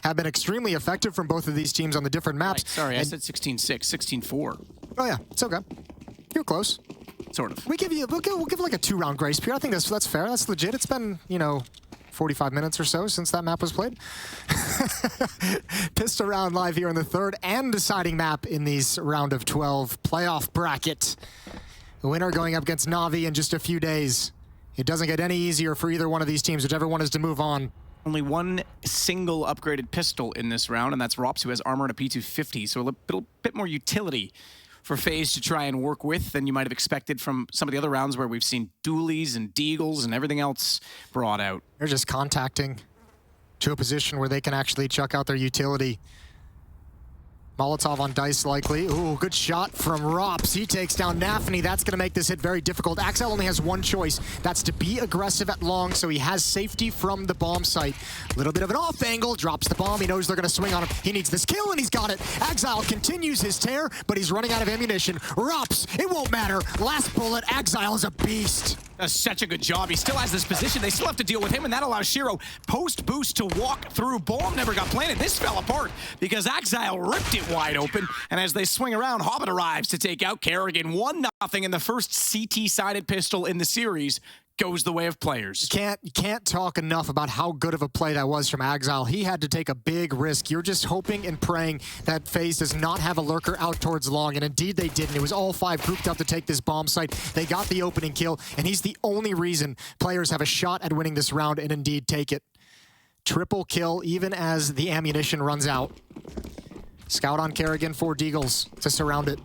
have been extremely effective from both of these teams on the different maps. Right, sorry, I said 16-6, 16-4. Oh yeah, it's okay. You're close. Sort of. We'll give like a 2-round grace period. I think that's fair. That's legit. It's been, you know, 45 minutes or so since that map was played. Pistol round live here in the third and deciding map in these round of 12 playoff bracket. The winner going up against Na'Vi in just a few days. It doesn't get any easier for either one of these teams, whichever one is to move on. Only one single upgraded pistol in this round, and that's Rops, who has armor and a P250, so a little bit more utility for FaZe to try and work with than you might have expected from some of the other rounds where we've seen dualies and deagles and everything else brought out. They're just contacting to a position where they can actually chuck out their utility. Molotov on Dice likely. Ooh, good shot from Rops. He takes down Nafny. That's going to make this hit very difficult. Axile only has one choice. That's to be aggressive at long, so he has safety from the bomb site. A little bit of an off angle, drops the bomb. He knows they're going to swing on him. He needs this kill, and he's got it. Axile continues his tear, but he's running out of ammunition. Rops, it won't matter. Last bullet, Axile is a beast. Does such a good job. He still has this position. They still have to deal with him, and that allows Shiro post-boost to walk through. Bomb never got planted. This fell apart because Axile ripped it wide open, and as they swing around, Hobbit arrives to take out karrigan. 1-0 in the first CT-sided pistol in the series. Goes the way of players. You can't talk enough about how good of a play that was from Axile. He had to take a big risk. You're just hoping and praying that FaZe does not have a lurker out towards long, and indeed they didn't. It was all 5 grouped up to take this bomb site. They got the opening kill, and he's the only reason players have a shot at winning this round and indeed take it. Triple kill even as the ammunition runs out. Scout on karrigan for deagles to surround it.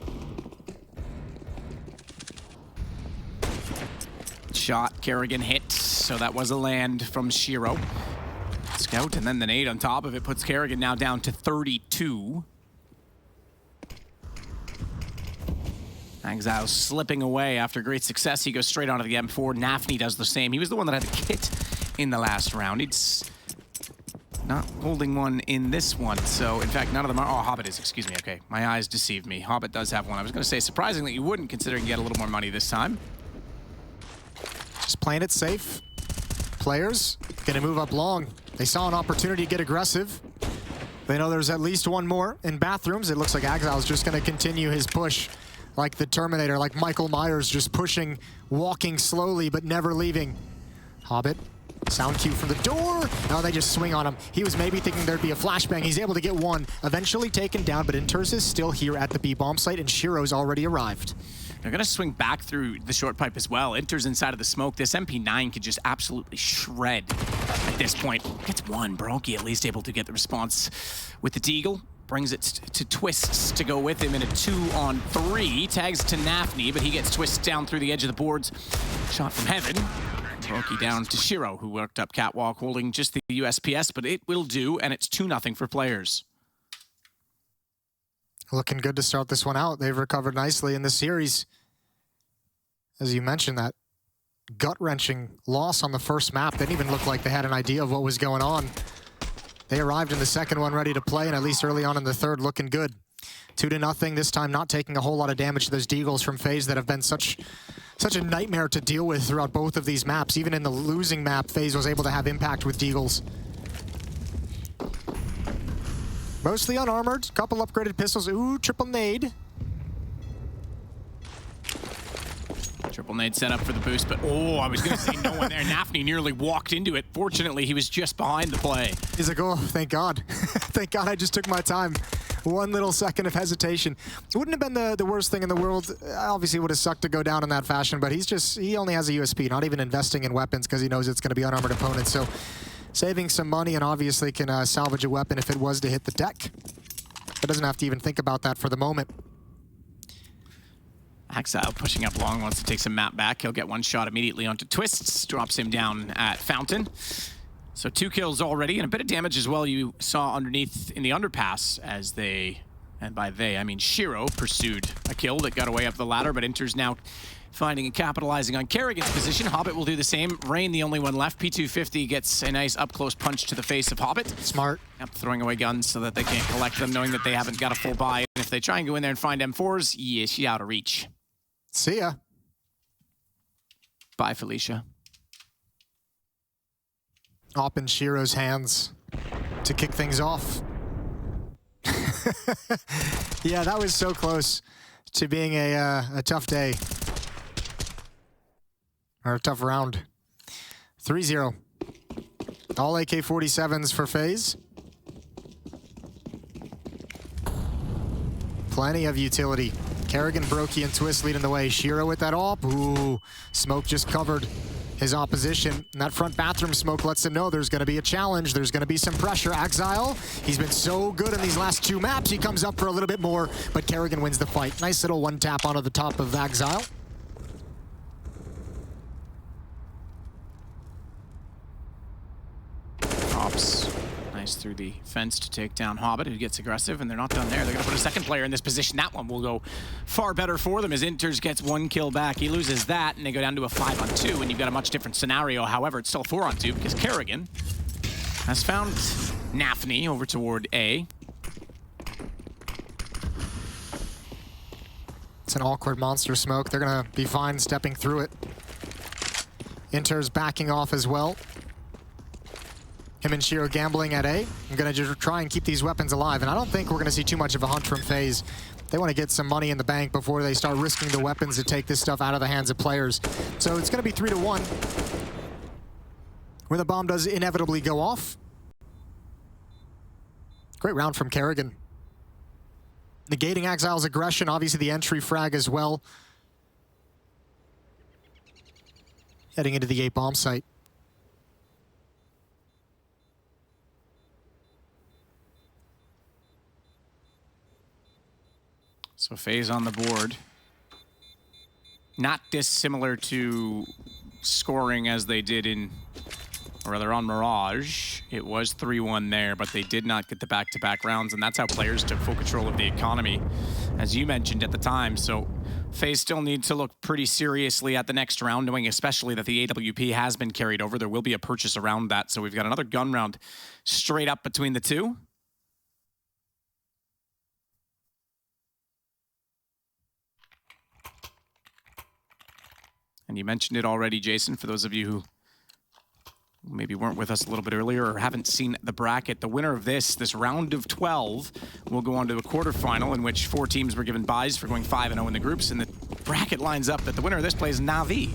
Shot, karrigan hit, so that was a land from Shiro. Scout, and then the nade on top of it puts karrigan now down to 32. Axile slipping away after great success. He goes straight onto the M4. Nafny does the same. He was the one that had the kit in the last round. He's not holding one in this one, so in fact none of them are. Oh, Hobbit is, excuse me, okay. My eyes deceived me. Hobbit does have one. I was going to say, surprisingly, you wouldn't, considering you get a little more money this time. Just playing it safe. Players gonna move up long. They saw an opportunity to get aggressive. They know there's at least one more in bathrooms. It looks like Axile's just gonna continue his push like the Terminator, like Michael Myers, just pushing, walking slowly, but never leaving. Hobbit, sound cue from the door. Now they just swing on him. He was maybe thinking there'd be a flashbang. He's able to get one, eventually taken down, but Inters is still here at the B bomb site, and Shiro's already arrived. They're going to swing back through the short pipe as well. Enters inside of the smoke. This MP9 could just absolutely shred at this point. Gets one. broky at least able to get the response with the deagle. Brings it to Twistzz to go with him in a 2-on-3. Tags to Nafny, but he gets Twistzz down through the edge of the boards. Shot from heaven. broky down to Shiro, who worked up catwalk holding just the USPS, but it will do, and it's 2-0 for players. Looking good to start this one out. They've recovered nicely in this series. As you mentioned, that gut-wrenching loss on the first map. They didn't even look like they had an idea of what was going on. They arrived in the second one ready to play, and at least early on in the third, looking good. 2-0 this time, not taking a whole lot of damage to those deagles from FaZe that have been such a nightmare to deal with throughout both of these maps. Even in the losing map, FaZe was able to have impact with deagles. Mostly unarmored, couple upgraded pistols. Ooh, triple nade. Triple nade set up for the boost, but oh, I was going to say no one there. Nafny nearly walked into it. Fortunately, he was just behind the play. He's like, oh, thank God. Thank God I just took my time. One little second of hesitation. It wouldn't have been the worst thing in the world. Obviously, it would have sucked to go down in that fashion, but he only has a USP, not even investing in weapons because he knows it's going to be unarmored opponents. So saving some money and obviously can salvage a weapon if it was to hit the deck. But doesn't have to even think about that for the moment. Axile pushing up long, wants to take some map back. He'll get one shot immediately onto Twistzz, drops him down at Fountain. So 2 kills already, and a bit of damage as well you saw underneath in the underpass as they, and by they, I mean Shiro, pursued a kill that got away up the ladder, but Inter's now finding and capitalizing on karrigan's position. Hobbit will do the same. Rain, the only one left. P250 gets a nice up-close punch to the face of Hobbit. Smart. Yep, throwing away guns so that they can't collect them, knowing that they haven't got a full buy. And if they try and go in there and find M4s, yeah, she's out of reach. See ya. Bye, Felicia. Up in Shiro's hands. to kick things off. Yeah, that was so close to being a tough day. Or a tough round. 3-0. All AK-47s for FaZe. Plenty of utility. karrigan, broky, and Twistzz leading the way. Shiro with that AWP. Ooh, smoke just covered his opposition. And that front bathroom smoke lets him know there's going to be a challenge. There's going to be some pressure. Exile, he's been so good in these last 2 maps. He comes up for a little bit more, but karrigan wins the fight. Nice little one tap onto the top of Exile. Ops. Nice through the fence to take down Hobbit, who gets aggressive, and they're not done there. They're going to put a second player in this position. That one will go far better for them as Inters gets 1 kill back. He loses that, and they go down to a 5-on-2, and you've got a much different scenario. However, it's still 4-on-2 because karrigan has found Nafny over toward A. It's an awkward monster smoke. They're going to be fine stepping through it. Inters backing off as well. Him and Shiro gambling at A. I'm going to just try and keep these weapons alive, and I don't think we're going to see too much of a hunt from FaZe. They want to get some money in the bank before they start risking the weapons to take this stuff out of the hands of players. So it's going to be 3-1, where the bomb does inevitably go off. Great round from karrigan. Negating Exile's aggression, obviously the entry frag as well. Heading into the A bomb site. So FaZe on the board. Not dissimilar to scoring as they did in, or rather on Mirage. It was 3-1 there, but they did not get the back-to-back rounds, and that's how players took full control of the economy, as you mentioned at the time. So FaZe still need to look pretty seriously at the next round, knowing especially that the AWP has been carried over. There will be a purchase around that, so we've got another gun round straight up between the two. And you mentioned it already, Jason, for those of you who maybe weren't with us a little bit earlier or haven't seen the bracket. The winner of this round of 12, will go on to a quarterfinal in which 4 teams were given buys for going 5-0 in the groups. And the bracket lines up that the winner of this plays Na'Vi.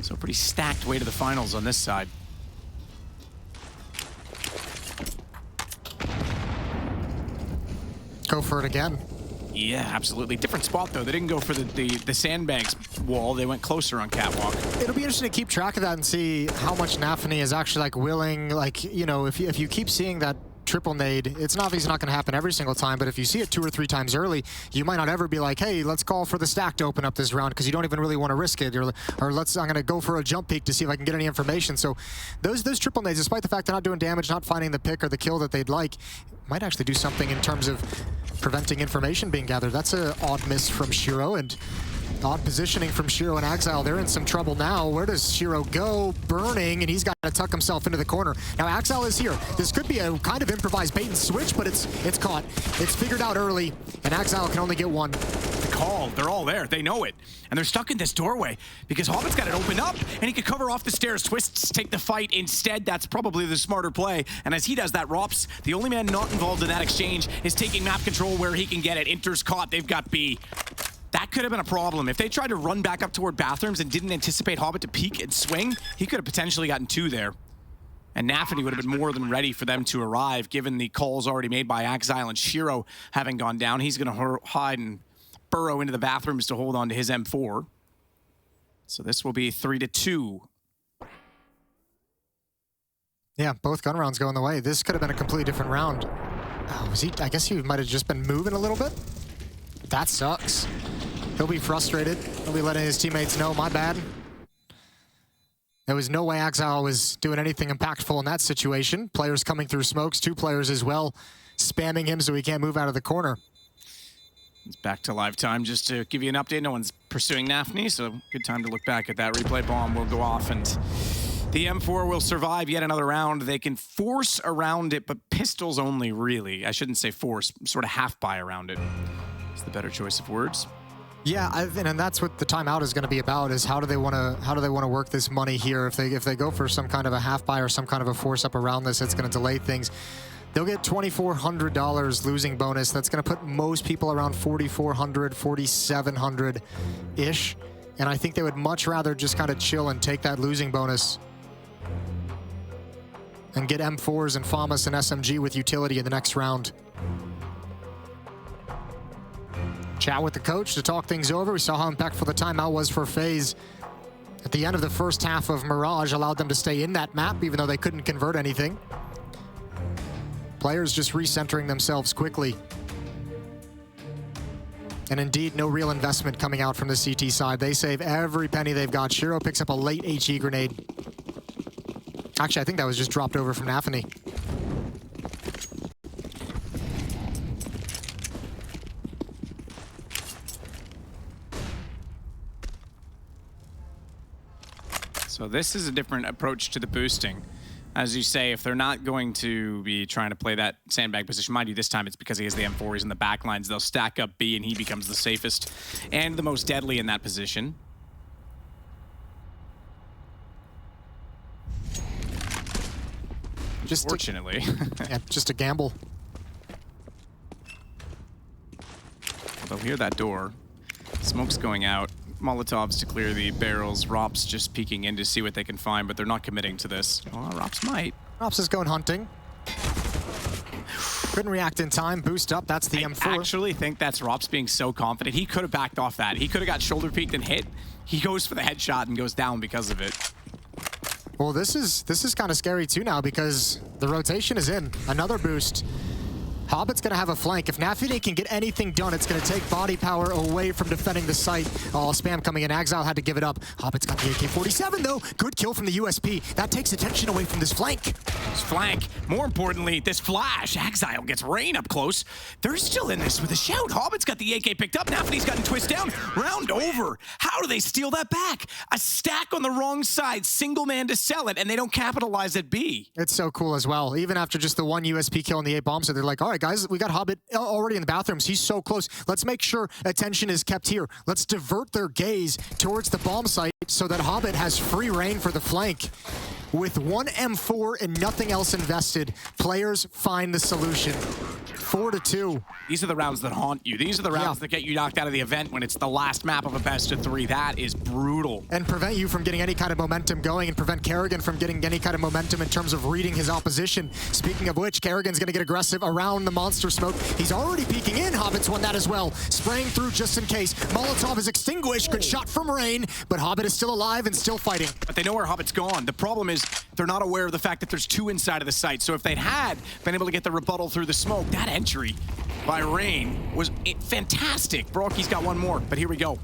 So pretty stacked way to the finals on this side. Go for it again. Yeah, absolutely. Different spot, though. They didn't go for the sandbags wall. They went closer on Catwalk. It'll be interesting to keep track of that and see how much Nafny is actually like willing, like, you know, if you keep seeing that triple nade, it's obviously not going to happen every single time, but if you see it 2 or 3 times early, you might not ever be like, hey, let's call for the stack to open up this round because you don't even really want to risk it, or I'm going to go for a jump peek to see if I can get any information. So those triple nades, despite the fact they're not doing damage, not finding the pick or the kill that they'd like, might actually do something in terms of preventing information being gathered. That's an odd miss from Shiro, and odd positioning from Shiro and Exile. They're in some trouble now. Where does Shiro go? Burning, and he's got to tuck himself into the corner. Now Exile is here. This could be a kind of improvised bait and switch, but it's caught. It's figured out early, and Exile can only get one. The call, they're all there. They know it. And they're stuck in this doorway because Hobbit's got it open up, and he could cover off the stairs. Twistzz take the fight instead. That's probably the smarter play. And as he does that, Rops, the only man not involved in that exchange, is taking map control where he can get it. Inter's caught. They've got B. That could have been a problem. If they tried to run back up toward bathrooms and didn't anticipate Hobbit to peek and swing, he could have potentially gotten 2 there. And Nafny would have been more than ready for them to arrive, given the calls already made by Exile and Shiro having gone down. He's going to hide and burrow into the bathrooms to hold on to his M4. So this will be 3-2. Yeah, both gun rounds going the way. This could have been a completely different round. Oh, was he? I guess he might have just been moving a little bit. That sucks. He'll be frustrated. He'll be letting his teammates know, my bad. There was no way Exile was doing anything impactful in that situation. Players coming through smokes, 2 players as well, spamming him so he can't move out of the corner. It's back to live time just to give you an update. No one's pursuing Nafny, so good time to look back at that. Replay bomb will go off, and the M4 will survive yet another round. They can force around it, but pistols only, really. I shouldn't say force, sort of half-buy around it. It's the better choice of words. Yeah, and that's what the timeout is going to be about, is how do they want to work this money here? If they go for some kind of a half buy or some kind of a force up around this, it's going to delay things. They'll get $2,400 losing bonus. That's going to put most people around 4,400, 4,700-ish. And I think they would much rather just kind of chill and take that losing bonus and get M4s and FAMAS and SMG with utility in the next round. Chat with the coach to talk things over. We saw how impactful the timeout was for FaZe. At the end of the first half of Mirage allowed them to stay in that map, even though they couldn't convert anything. Players just recentering themselves quickly. And indeed, no real investment coming out from the CT side. They save every penny they've got. Shiro picks up a late HE grenade. Actually, I think that was just dropped over from Nafany. So this is a different approach to the boosting. As you say, if they're not going to be trying to play that sandbag position, mind you, this time it's because he has the M4, he's in the back lines. They'll stack up B and he becomes the safest and the most deadly in that position. Just fortunately. Yeah, just a gamble. They'll hear that door. Smoke's going out. Molotovs to clear the barrels. Rops just peeking in to see what they can find, but they're not committing to this. Well, Rops might. Rops is going hunting. Couldn't react in time. Boost up. That's the M4. I actually think that's Rops being so confident. He could have backed off that. He could have got shoulder peeked and hit. He goes for the headshot and goes down because of it. Well, this is kind of scary too now because the rotation is in. Another boost. Hobbit's going to have a flank. If Nafany can get anything done, it's going to take body power away from defending the site. Oh, spam coming in. Exile had to give it up. Hobbit's got the AK-47, though. Good kill from the USP. That takes attention away from this flank. This flank. More importantly, this flash. Exile gets Rain up close. They're still in this with a shout. Hobbit's got the AK picked up. Nafany's gotten Twistzz down. Round over. How do they steal that back? A stack on the wrong side. Single man to sell it, and they don't capitalize at B. It's so cool as well. Even after just the one USP kill and the 8 bombs, so they're like, all right, guys, we got Hobbit already in the bathrooms. He's so close. Let's make sure attention is kept here. Let's divert their gaze towards the bomb site so that Hobbit has free reign for the flank. With one M4 and nothing else invested, players find the solution. 4-2. These are the rounds that haunt you. These are the rounds that get you knocked out of the event when it's the last map of a best of 3. That is brutal. And prevent you from getting any kind of momentum going and prevent karrigan from getting any kind of momentum in terms of reading his opposition. Speaking of which, karrigan's going to get aggressive around the monster smoke. He's already peeking in. Hobbit's won that as well. Spraying through just in case. Molotov is extinguished. Good shot from Rain, but Hobbit is still alive and still fighting. But they know where Hobbit's gone. The problem is they're not aware of the fact that there's 2 inside of the site. So if they had been able to get the rebuttal through the smoke, that entry by Rain was fantastic. Broky's got one more, but here we go.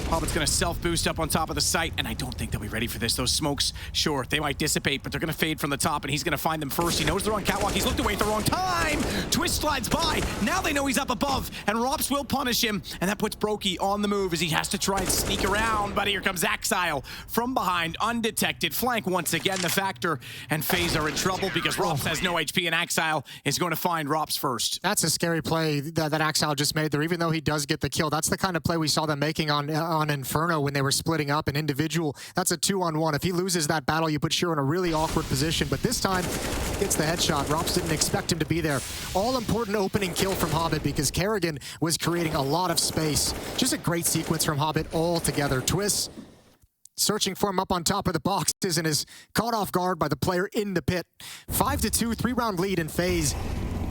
Hobbit's gonna self-boost up on top of the site, and I don't think they'll be ready for this. Those smokes, sure, they might dissipate, but they're gonna fade from the top, and he's gonna find them first. He knows they're on catwalk. He's looked away at the wrong time. Twistzz slides by. Now they know he's up above, and Rops will punish him, and that puts broky on the move as he has to try and sneak around, but here comes Exile from behind, undetected. Flank once again the factor, and FaZe are in trouble because Rops has no HP, and Exile is going to find Rops first. That's a scary play that Exile just made there, even though he does get the kill. That's the kind of play we saw them making on Inferno when they were splitting up an individual. That's a 2-on-1. If he loses that battle, you put Shiro in a really awkward position, but this time gets the headshot. Rops didn't expect him to be there. All important opening kill from Hobbit because karrigan was creating a lot of space. Just a great sequence from Hobbit all together. Twistzz searching for him up on top of the boxes and is caught off guard by the player in the pit. 5-2, 3-round lead in FaZe.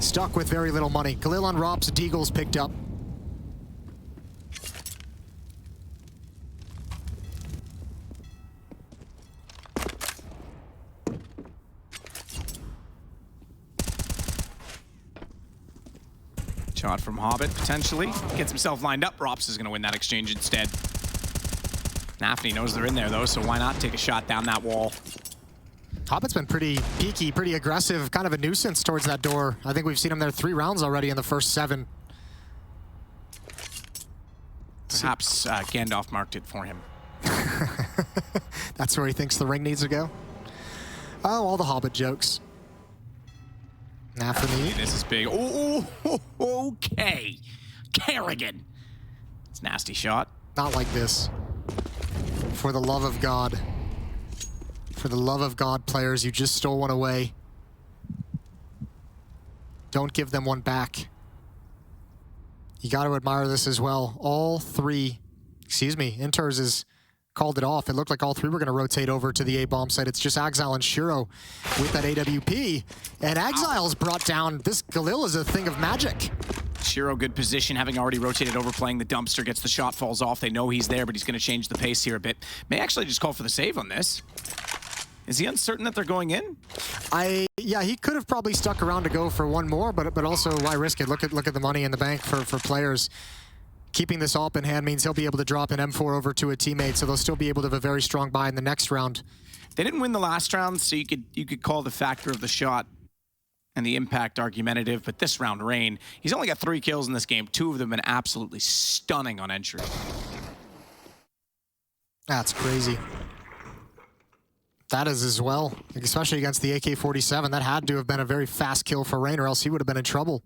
Stuck with very little money. Khalil on Rops, Deagle's picked up. Shot from Hobbit, potentially. Gets himself lined up. Rops is going to win that exchange instead. Nafany knows they're in there, though, so why not take a shot down that wall? Hobbit's been pretty peaky, pretty aggressive, kind of a nuisance towards that door. I think we've seen him there 3 rounds already in the first 7. Perhaps Gandalf marked it for him. That's where he thinks the ring needs to go. Oh, all the Hobbit jokes. Nafany. This is big. Oh, okay. karrigan. It's a nasty shot. Not like this. For the love of God. For the love of God, players, you just stole one away. Don't give them one back. You got to admire this as well. All three, Inters has called it off. It looked like all three were going to rotate over to the A-bomb site. It's just Axile and Shiro with that AWP. And Exile's brought down. This Galil is a thing of magic. Shiro, good position, having already rotated over, playing the dumpster, gets the shot, falls off. They know he's there, but he's going to change the pace here a bit. May actually just call for the save on this. Is he uncertain that they're going in? Yeah, he could have probably stuck around to go for one more, but also why risk it? Look at the money in the bank for players. Keeping this AWP in hand means he'll be able to drop an M4 over to a teammate, so they'll still be able to have a very strong buy in the next round. They didn't win the last round, so you could call the factor of the shot and the impact argumentative, but this round, Rain, he's only got 3 kills in this game. 2 of them been absolutely stunning on entry. That's crazy. That is as well, especially against the AK-47. That had to have been a very fast kill for Rain, or else he would have been in trouble.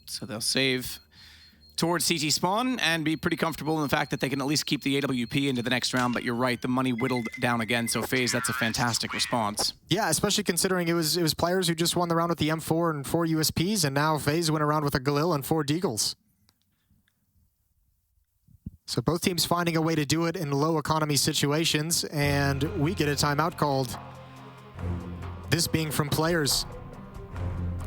So they'll save towards CT spawn and be pretty comfortable in the fact that they can at least keep the AWP into the next round, but you're right, the money whittled down again, so FaZe, that's a fantastic response. Yeah, especially considering it was players who just won the round with the M4 and 4 USPs, and now FaZe went around with a Galil and 4 Deagles. So both teams finding a way to do it in low economy situations, and we get a timeout called. This being from players,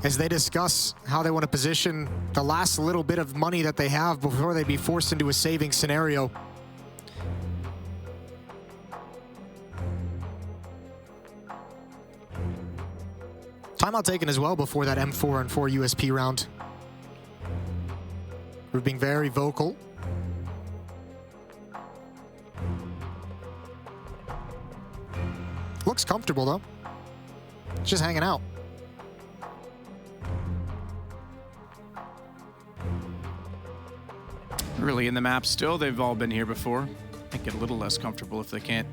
as they discuss how they want to position the last little bit of money that they have before they be forced into a saving scenario. Timeout taken as well before that M4 and 4 USP round. We're being very vocal. Looks comfortable though. Just hanging out. Really in the map still, they've all been here before. Might get a little less comfortable if they can't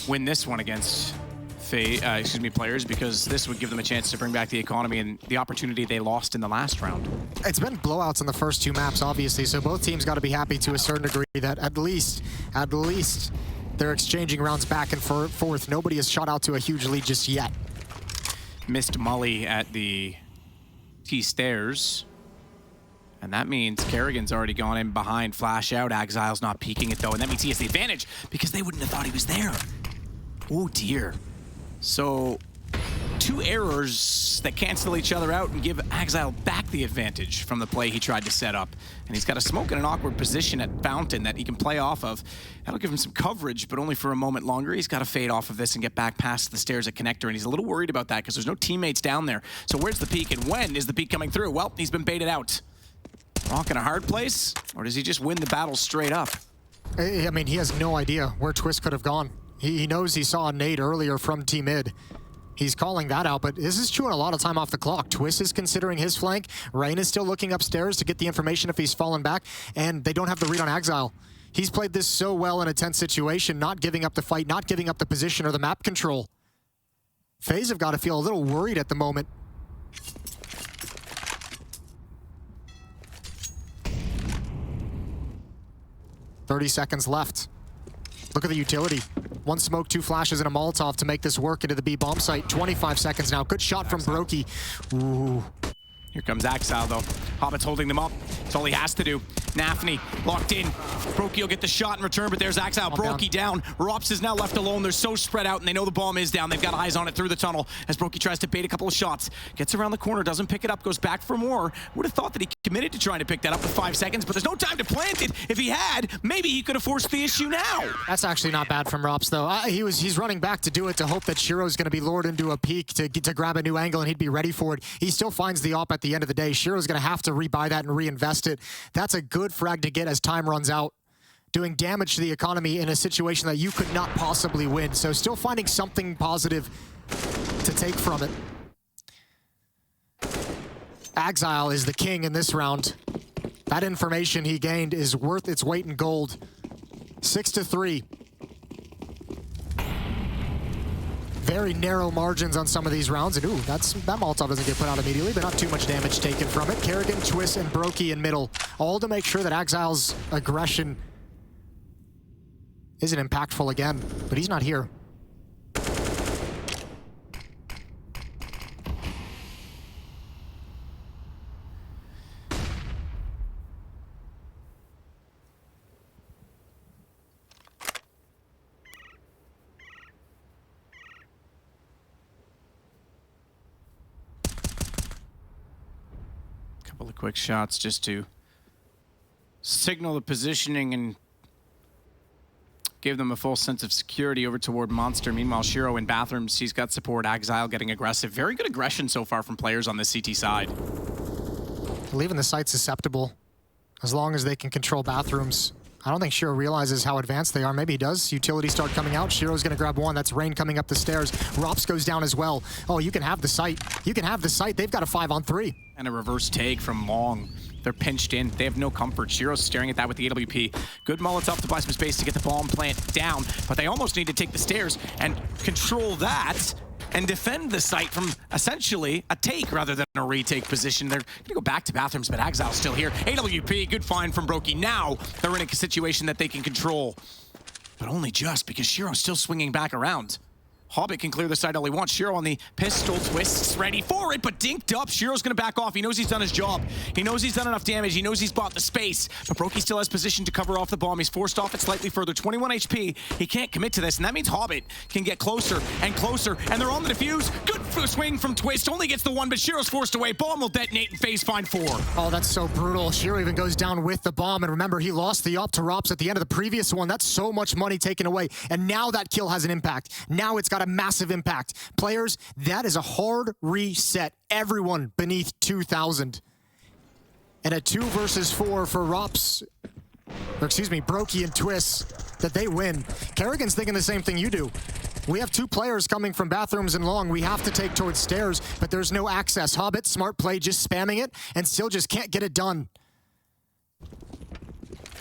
win this one against players, because this would give them a chance to bring back the economy and the opportunity they lost in the last round. It's been blowouts in the first 2 maps, obviously, so both teams got to be happy to a certain degree that at least they're exchanging rounds back and forth. Nobody has shot out to a huge lead just yet. Missed Mully at the T-stairs. And that means karrigan's already gone in behind, flash out. Exile's not peeking it though, and that means he has the advantage because they wouldn't have thought he was there. Oh dear. So 2 errors that cancel each other out and give Exile back the advantage from the play he tried to set up. And he's got a smoke in an awkward position at Fountain that he can play off of. That'll give him some coverage, but only for a moment longer. He's got to fade off of this and get back past the stairs at Connector, and he's a little worried about that because there's no teammates down there. So where's the peak, and when is the peak coming through? Well, he's been baited out. Rock in a hard place, or does he just win the battle straight up? I mean, he has no idea where Twistzz could have gone. He knows he saw a nade earlier from T-mid. He's calling that out, but this is chewing a lot of time off the clock. Twistzz is considering his flank. Rain is still looking upstairs to get the information if he's fallen back, and they don't have the read on Exile. He's played this so well in a tense situation, not giving up the fight, not giving up the position or the map control. FaZe have got to feel a little worried at the moment. "30 seconds left. Look at the utility. 1 smoke, 2 flashes, and a Molotov to make this work into the B bomb site. 25 seconds now. Good shot from broky. Ooh. Here comes Exile, though. Hobbit's holding them up. That's all he has to do. Nafny locked in. broky will get the shot in return, but there's Exile. broky down. Rops is now left alone. They're so spread out, and they know the bomb is down. They've got eyes on it through the tunnel as broky tries to bait a couple of shots. Gets around the corner, doesn't pick it up, goes back for more. Would have thought that he committed to trying to pick that up with 5 seconds, but there's no time to plant it. If he had, maybe he could have forced the issue now. That's actually not bad from Rops, though. He's running back to do it to hope that Shiro's going to be lured into a peak to grab a new angle, and he'd be ready for it. He still finds the op at the end of the day. Shiro's going to have to rebuy that and reinvest it. That's a good frag to get as time runs out, doing damage to the economy in a situation that you could not possibly win. So still finding something positive to take from it. Exile is the king in this round. That information he gained is worth its weight in gold. 6-3. Very narrow margins on some of these rounds, and ooh, that Molotov doesn't get put out immediately, but not too much damage taken from it. karrigan, Twistzz, and broky in middle, all to make sure that Exile's aggression isn't impactful again, but he's not here. Couple of quick shots just to signal the positioning and give them a full sense of security over toward Monster. Meanwhile, Shiro in bathrooms, he's got support. Exile getting aggressive. Very good aggression so far from players on the CT side. Leaving the site susceptible, as long as they can control bathrooms. I don't think Shiro realizes how advanced they are. Maybe he does. Utilities start coming out. Shiro's gonna grab one. That's Rain coming up the stairs. Rops goes down as well. Oh, you can have the site. You can have the site. They've got a 5-on-3. And a reverse take from Long. They're pinched in. They have no comfort. Shiro's staring at that with the AWP. Good Molotov to buy some space to get the bomb plant down, but they almost need to take the stairs and control that and defend the site from essentially a take rather than a retake position. They're gonna go back to bathrooms, but Exile's still here. AWP, good find from broky. Now they're in a situation that they can control, but only just because Shiro's still swinging back around. Hobbit can clear the side all he wants. Shiro on the pistol, Twistzz ready for it, but dinked up. Shiro's gonna back off. He knows he's done his job. He knows he's done enough damage. He knows he's bought the space, but broky still has position to cover off the bomb. He's forced off it slightly further. 21 HP. He can't commit to this, and that means Hobbit can get closer and closer, and they're on the defuse. Good swing from Twistzz. Only gets the one, but Shiro's forced away. Bomb will detonate and FaZe find 4. Oh, that's so brutal. Shiro even goes down with the bomb, and remember, he lost the op to Rops at the end of the previous one. That's so much money taken away, and now that kill has an impact. Now it's got a massive impact. Players, that is a hard reset. Everyone beneath 2,000. And a 2 versus 4 for Rops, or excuse me, broky and Twistzz, that they win. karrigan's thinking the same thing you do. We have 2 players coming from bathrooms and long. We have to take towards stairs, but there's no access. Hobbit, smart play, just spamming it, and still just can't get it done.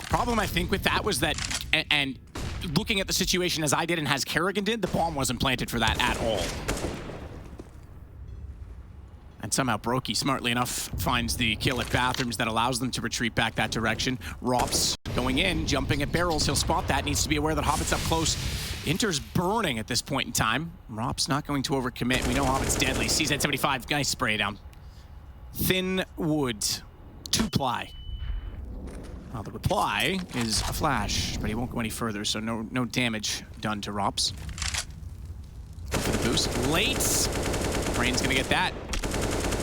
Problem, I think, with that was that, and looking at the situation as I did and as karrigan did, the bomb wasn't planted for that at all. And somehow broky, smartly enough, finds the kill at bathrooms that allows them to retreat back that direction. Rops going in, jumping at barrels. He'll spot that. Needs to be aware that Hobbit's up close. Inter's burning at this point in time. Rops not going to overcommit. We know Hobbit's deadly. CZ75, nice spray down. Thin wood, 2-ply. Well, the reply is a flash, but he won't go any further, so no damage done to Rops. For the boost. Late! Brain's gonna get that.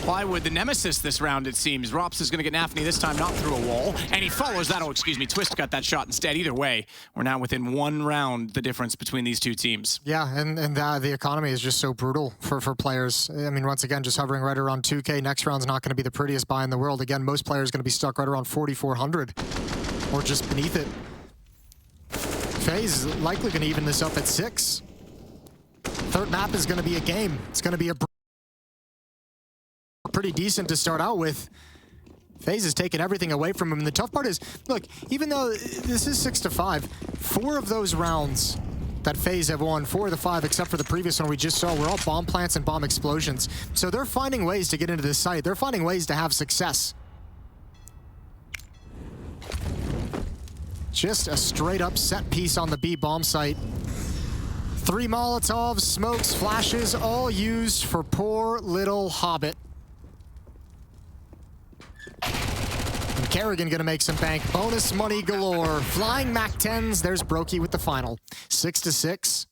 Plywood, the nemesis this round, it seems. Rops is gonna get Nafany this time, not through a wall. And he follows that. Oh, excuse me, Twistzz got that shot instead. Either way, we're now within 1 round, the difference between these 2 teams. Yeah, and the economy is just so brutal for players. I mean, once again, just hovering right around 2K. Next round's not gonna be the prettiest buy in the world. Again, most players gonna be stuck right around 4,400. Or just beneath it. FaZe is likely gonna even this up at 6. Third map is gonna be a game. It's gonna be a pretty decent to start out with. FaZe is taking everything away from him. And the tough part is, look, even though this is 6-5, 4 of those rounds that FaZe have won, 4 of the 5, except for the previous one we just saw, were all bomb plants and bomb explosions. So they're finding ways to get into this site. They're finding ways to have success. Just a straight up set piece on the B bomb site. 3 Molotovs, smokes, flashes, all used for poor little Hobbit. And karrigan gonna make some bank. Bonus money galore. Flying Mac 10s. There's broky with the final. 6-6.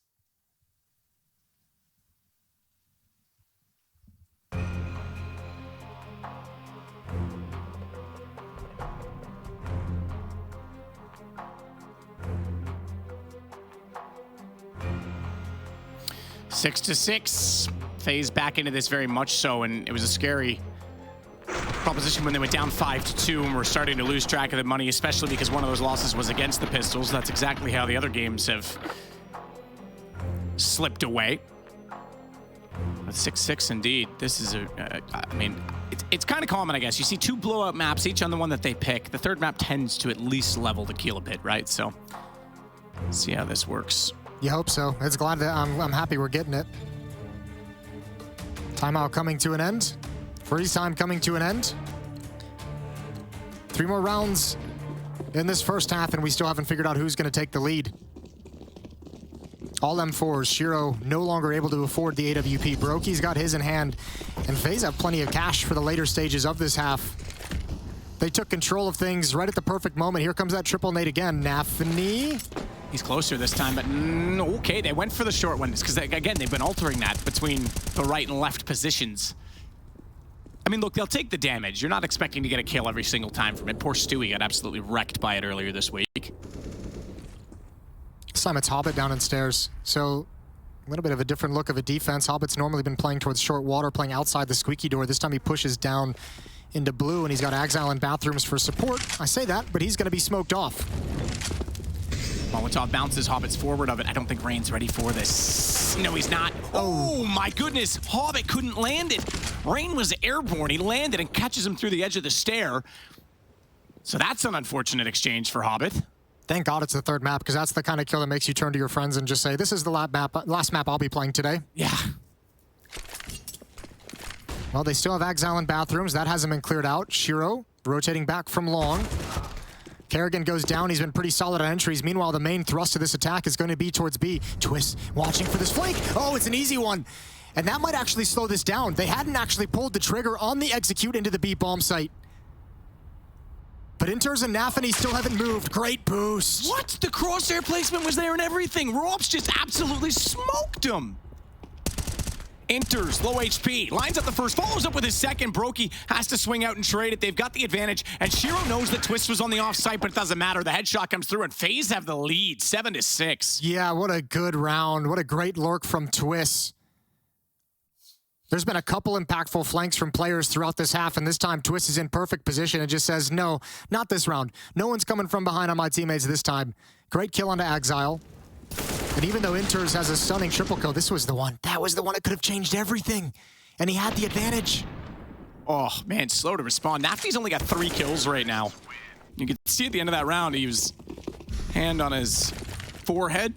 Six to 6. FaZe back into this very much so, and it was a scary proposition when they went down 5-2 and we're starting to lose track of the money, especially because one of those losses was against the Pistols. That's exactly how the other games have slipped away. But 6-6 indeed. This is I mean, it's kind of common, I guess. You see 2 blowout maps, each on the one that they pick. The third map tends to at least level the keel a bit, right? So, let's see how this works. You hope so. It's glad that I'm happy we're getting it. Timeout coming to an end. Freeze time coming to an end. 3 more rounds in this first half, and we still haven't figured out who's going to take the lead. All M4s. Shiro no longer able to afford the AWP. broky's got his in hand, and FaZe have plenty of cash for the later stages of this half. They took control of things right at the perfect moment. Here comes that triple nade again. Nafany. He's closer this time, but okay, they went for the short one. It's because, again, they've been altering that between the right and left positions. I mean, look, they'll take the damage. You're not expecting to get a kill every single time from it. Poor Stewie got absolutely wrecked by it earlier this week. This time it's Hobbit down in stairs, so a little bit of a different look of a defense. Hobbit's normally been playing towards short water, playing outside the squeaky door. This time he pushes down into blue, and he's got Exile and bathrooms for support. I say that, but he's going to be smoked off. Molotov bounces Hobbit's forward of it. I don't think Rain's ready for this. No, he's not. Oh my goodness, Hobbit couldn't land it. Rain was airborne. He landed and catches him through the edge of the stair. So that's an unfortunate exchange for Hobbit. Thank God it's the third map, because that's the kind of kill that makes you turn to your friends and just say, this is the last map I'll be playing today. Yeah. Well, they still have Exile and bathrooms. That hasn't been cleared out. Shiro rotating back from long. karrigan goes down. He's been pretty solid on entries. Meanwhile, the main thrust of this attack is going to be towards B. Twistzz watching for this flank. Oh, it's an easy one. And that might actually slow this down. They hadn't actually pulled the trigger on the execute into the B bomb site. But Inters and Nafany still haven't moved. Great boost. What? The crosshair placement was there and everything. Rops just absolutely smoked him. Inters, low HP, lines up the first, follows up with his second. broky has to swing out and trade it. They've got the advantage, and Shiro knows that Twistzz was on the off-site, but it doesn't matter. The headshot comes through, and FaZe have the lead, 7-6. Yeah, what a good round. What a great lurk from Twistzz. There's been a couple impactful flanks from players throughout this half, and this time Twistzz is in perfect position and just says, no, not this round. No one's coming from behind on my teammates this time. Great kill onto Exile. And even though Inters has a stunning triple kill, this was the one. That was the one that could have changed everything. And he had the advantage. Oh, man, slow to respond. Nafty's only got 3 kills right now. You could see at the end of that round, he was hand on his forehead.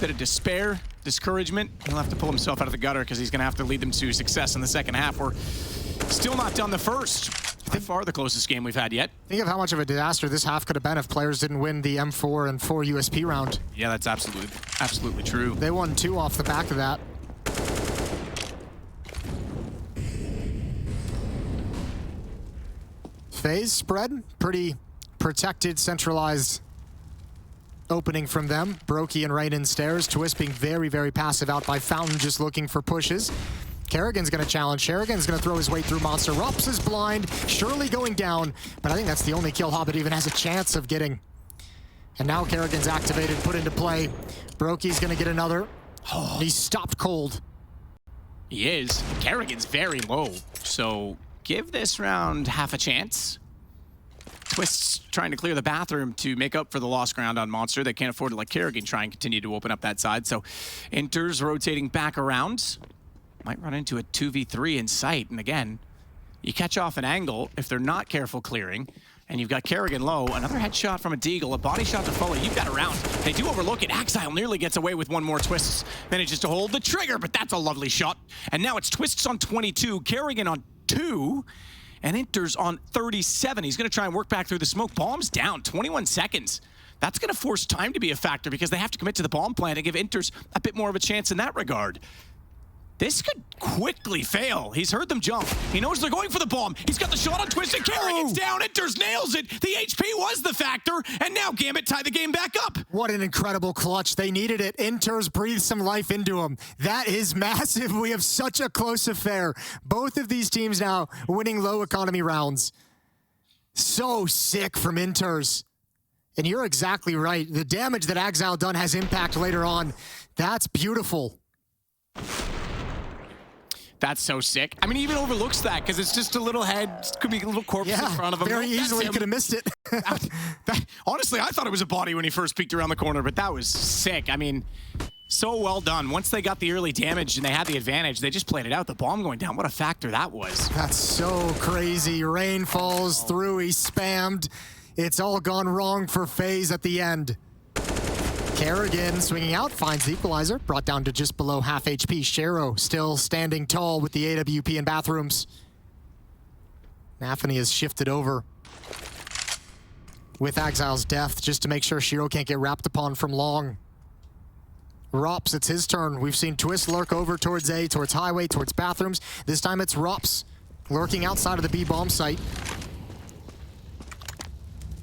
Bit of despair, discouragement. He'll have to pull himself out of the gutter because he's going to have to lead them to success in the second half. We're still not done the first. By far the closest game we've had yet. Think of how much of a disaster this half could have been if players didn't win the M4 and 4 USP round. Yeah, that's absolutely true. They won 2 off the back of that. FaZe spread, pretty protected, centralized opening from them. broky and Rain in stairs. Twistzz being very, very passive out by Fountain, just looking for pushes. karrigan's going to challenge. karrigan's going to throw his way through Monster. Rups is blind, surely going down, but I think that's the only kill Hobbit even has a chance of getting. And now karrigan's activated, put into play. broky's going to get another. Oh. He's stopped cold. He is. karrigan's very low, so give this round half a chance. Twistzz trying to clear the bathroom to make up for the lost ground on Monster. They can't afford to let karrigan try and continue to open up that side. So Inters rotating back around. Might run into a 2v3 in sight. And again, you catch off an angle if they're not careful clearing. And you've got karrigan low. Another headshot from a deagle. A body shot to follow. You've got a round. They do overlook it. Exile nearly gets away with one more. Twistzz manages to hold the trigger, but that's a lovely shot. And now it's Twistzz on 22. karrigan on 2. And Inters on 37. He's going to try and work back through the smoke. Bomb's down, 21 seconds. That's going to force time to be a factor because they have to commit to the bomb plant and give Inters a bit more of a chance in that regard. This could quickly fail. He's heard them jump. He knows they're going for the bomb. He's got the shot on Twistzz. karrigan's down. Inters nails it. The HP was the factor. And now Gambit tie the game back up. What an incredible clutch. They needed it. Inters breathed some life into him. That is massive. We have such a close affair. Both of these teams now winning low economy rounds. So sick from Inters. And you're exactly right. The damage that Exile done has impact later on. That's beautiful. That's so sick. I mean, he even overlooks that because it's just a little head. Could be a little corpse in front of him. Very easily could have missed it. Honestly, I thought it was a body when he first peeked around the corner, but that was sick. I mean, so well done. Once they got the early damage and they had the advantage, they just played it out. The bomb going down, what a factor that was. That's so crazy. Rain falls through. He spammed. It's all gone wrong for FaZe at the end. karrigan swinging out, finds the equalizer, brought down to just below half HP. Shero still standing tall with the AWP in bathrooms. nafany has shifted over with Axile's death just to make sure Shero can't get wrapped upon from long. Rops, it's his turn. We've seen Twistzz lurk over towards A, towards highway, towards bathrooms. This time it's Rops lurking outside of the B bomb site.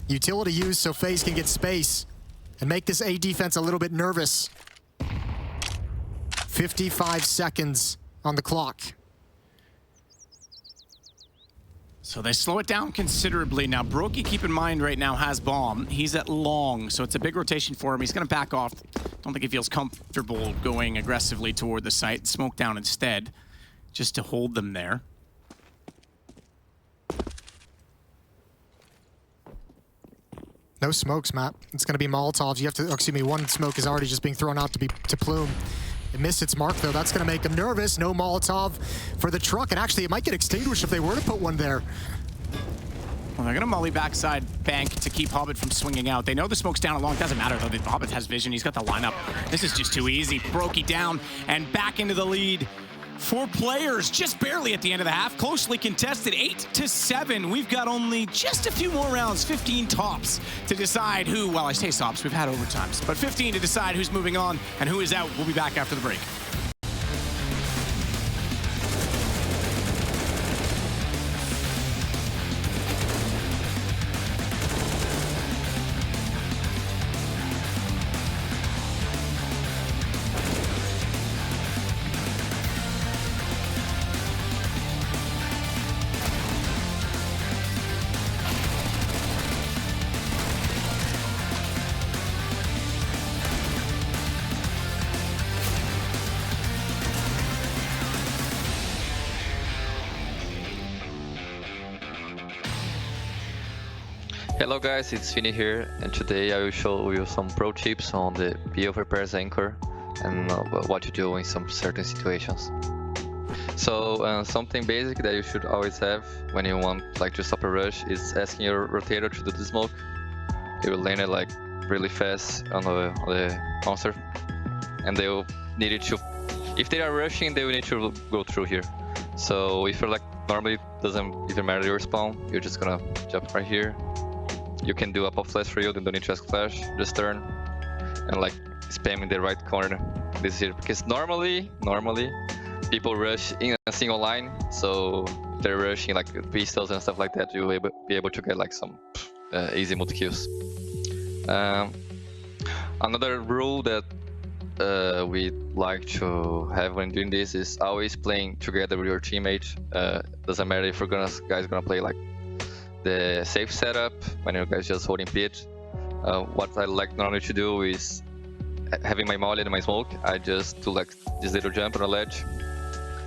Utility used so FaZe can get space and make this A defense a little bit nervous. 55 seconds on the clock. So they slow it down considerably. Now, broky, keep in mind, right now has bomb. He's at long, so it's a big rotation for him. He's going to back off. Don't think he feels comfortable going aggressively toward the site. Smoke down instead, just to hold them there. No smokes, Matt. It's going to be Molotovs. You have to, excuse me, one smoke is already just being thrown out to Plume. It missed its mark, though. That's going to make them nervous. No Molotov for the truck, and actually it might get extinguished if they were to put one there. Well, they're going to molly backside bank to keep Hobbit from swinging out. They know the smoke's down along. Doesn't matter, though. Hobbit has vision. He's got the lineup. This is just too easy. broky down and back into the lead. 4 players just barely at the end of the half. Closely contested, 8-7. We've got only just a few more rounds, 15 tops, to decide who, well, I say tops, we've had overtimes, but 15 to decide who's moving on and who is out. We'll be back after the break. Hello guys, it's Fini here, and today I will show you some pro tips on the Overpass anchor and what to do in some certain situations. So something basic that you should always have when you want to stop a rush is asking your rotator to do the smoke. It will land it really fast on the monster, and they will need it to. If they are rushing, they will need to go through here. So if you're normally doesn't even matter your spawn, you're just gonna jump right here. You can do a pop flash for you, then don't need to ask flash, just turn and spam in the right corner. This here, because normally people rush in a single line, so if they're rushing pistols and stuff like that, you will be able to get some easy multi-kills. Another rule that we like to have when doing this is always playing together with your teammate. Doesn't matter if guys gonna play the safe setup when you guys just holding pit. What I normally to do is having my molly and my smoke, I just do this little jump on the ledge,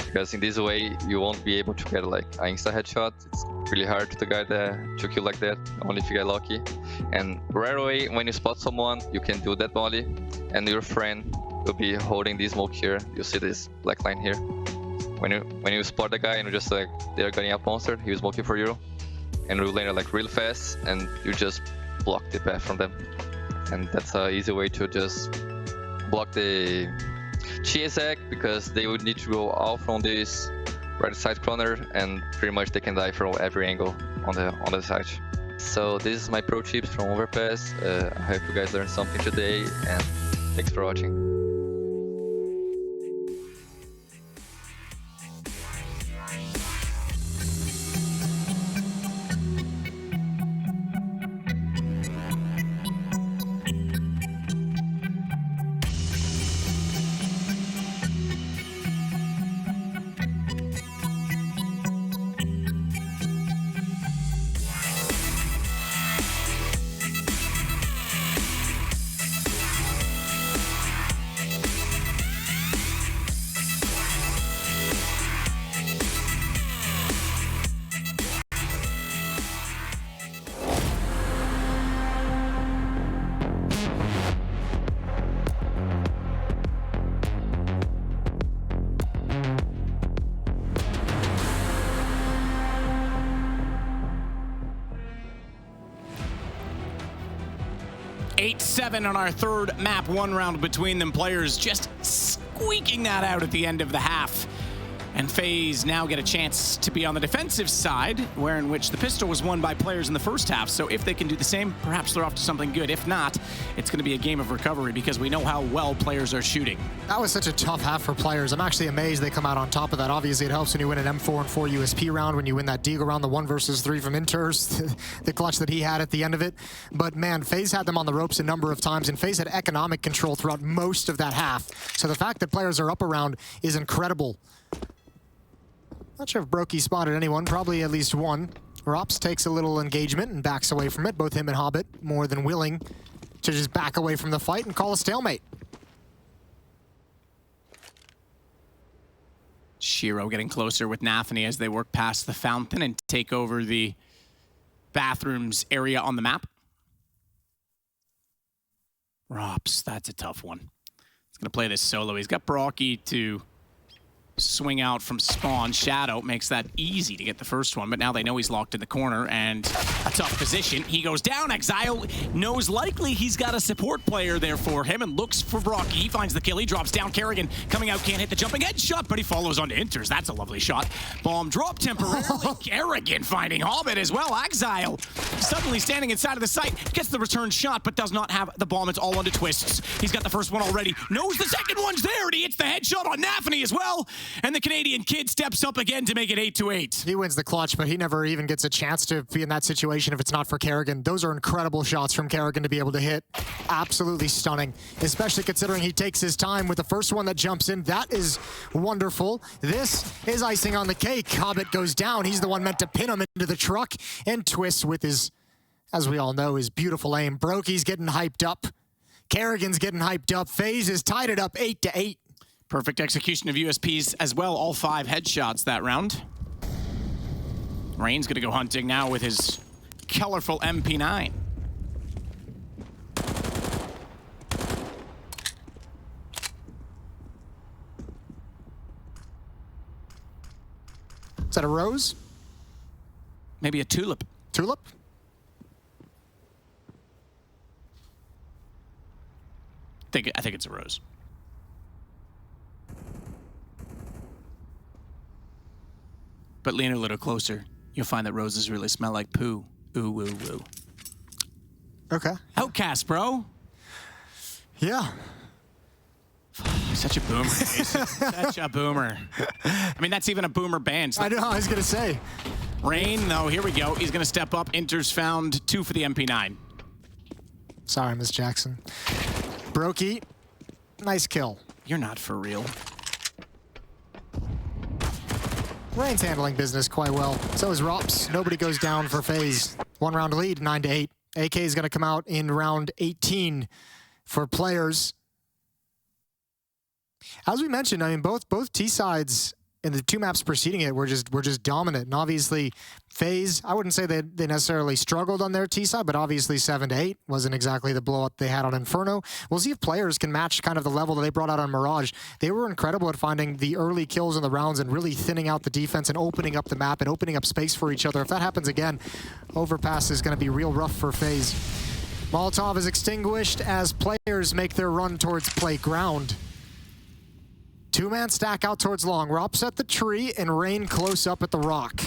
because in this way you won't be able to get an insta headshot. It's really hard to kill like that, only if you get lucky. And right away when you spot someone, you can do that molly, and your friend will be holding this smoke here. You see this black line here. When you spot the guy and you just they're getting up monster, he's smoking for you, and you land it real fast, and you just block the path from them. And that's an easy way to just block the CSGO, because they would need to go out from this right side corner, and pretty much they can die from every angle on the side. So this is my pro tips from Overpass. I hope you guys learned something today, and thanks for watching. 8-7 on our third map, 1 round between them. Players just squeaking that out at the end of the half. And FaZe now get a chance to be on the defensive side, where in which the pistol was won by players in the first half. So if they can do the same, perhaps they're off to something good. If not, it's going to be a game of recovery because we know how well players are shooting. That was such a tough half for players. I'm actually amazed they come out on top of that. Obviously, it helps when you win an M4 and 4 USP round, when you win that Deagle round, the 1 versus 3 from Inters, the clutch that he had at the end of it. But man, FaZe had them on the ropes a number of times, and FaZe had economic control throughout most of that half. So the fact that players are up around is incredible. Not sure if broky spotted anyone, probably at least one. Rops takes a little engagement and backs away from it. Both him and Hobbit more than willing to just back away from the fight and call a stalemate. Shiro getting closer with Nafany as they work past the fountain and take over the bathrooms area on the map. Rops, that's a tough one. He's gonna play this solo. He's got broky to swing out from spawn. Shadow makes that easy to get the first one, but now they know he's locked in the corner and a tough position. He goes down. Exile knows likely he's got a support player there for him and looks for broky. He finds the kill. He drops down. karrigan coming out, can't hit the jumping headshot, but he follows onto Inters. That's a lovely shot. Bomb drop temporarily. karrigan finding Hobbit as well. Exile suddenly standing inside of the site, gets the return shot, but does not have the bomb. It's all onto Twistzz. He's got the first one already. Knows the second one's there, and he hits the headshot on Nafany as well. And the Canadian kid steps up again to make it 8-8. He wins the clutch, but he never even gets a chance to be in that situation if it's not for karrigan. Those are incredible shots from karrigan to be able to hit. Absolutely stunning, especially considering he takes his time with the first one that jumps in. That is wonderful. This is icing on the cake. Hobbit goes down. He's the one meant to pin him into the truck. And Twistzz with his, as we all know, his beautiful aim. broky's getting hyped up. karrigan's getting hyped up. FaZe has tied it up 8-8. Perfect execution of USPs as well. All 5 headshots that round. Rain's gonna go hunting now with his colorful MP9. Is that a rose? Maybe a tulip. Tulip? I think it's a rose. But lean a little closer, you'll find that roses really smell like poo. Ooh, woo, woo. Okay. Outcast, bro. Yeah. Such a boomer. Such a boomer. I mean, that's even a boomer band. I know, I was going to say. Rain, though, here we go. He's going to step up. Inters found 2 for the MP9. Sorry, Miss Jackson. broky, nice kill. You're not for real. Rain's handling business quite well. So is Rops. Nobody goes down for FaZe. 1 round lead, 9-8. AK is going to come out in round 18 for players. As we mentioned, I mean, both T sides in the 2 maps preceding it were just dominant. And obviously, FaZe, I wouldn't say they necessarily struggled on their T side, but obviously 7-8 wasn't exactly the blowout they had on Inferno. We'll see if players can match kind of the level that they brought out on Mirage. They were incredible at finding the early kills in the rounds and really thinning out the defense and opening up the map and opening up space for each other. If that happens again, Overpass is going to be real rough for FaZe. Molotov is extinguished as players make their run towards playground. 2-man stack out towards long. Rops at the tree and Rain close up at the rock.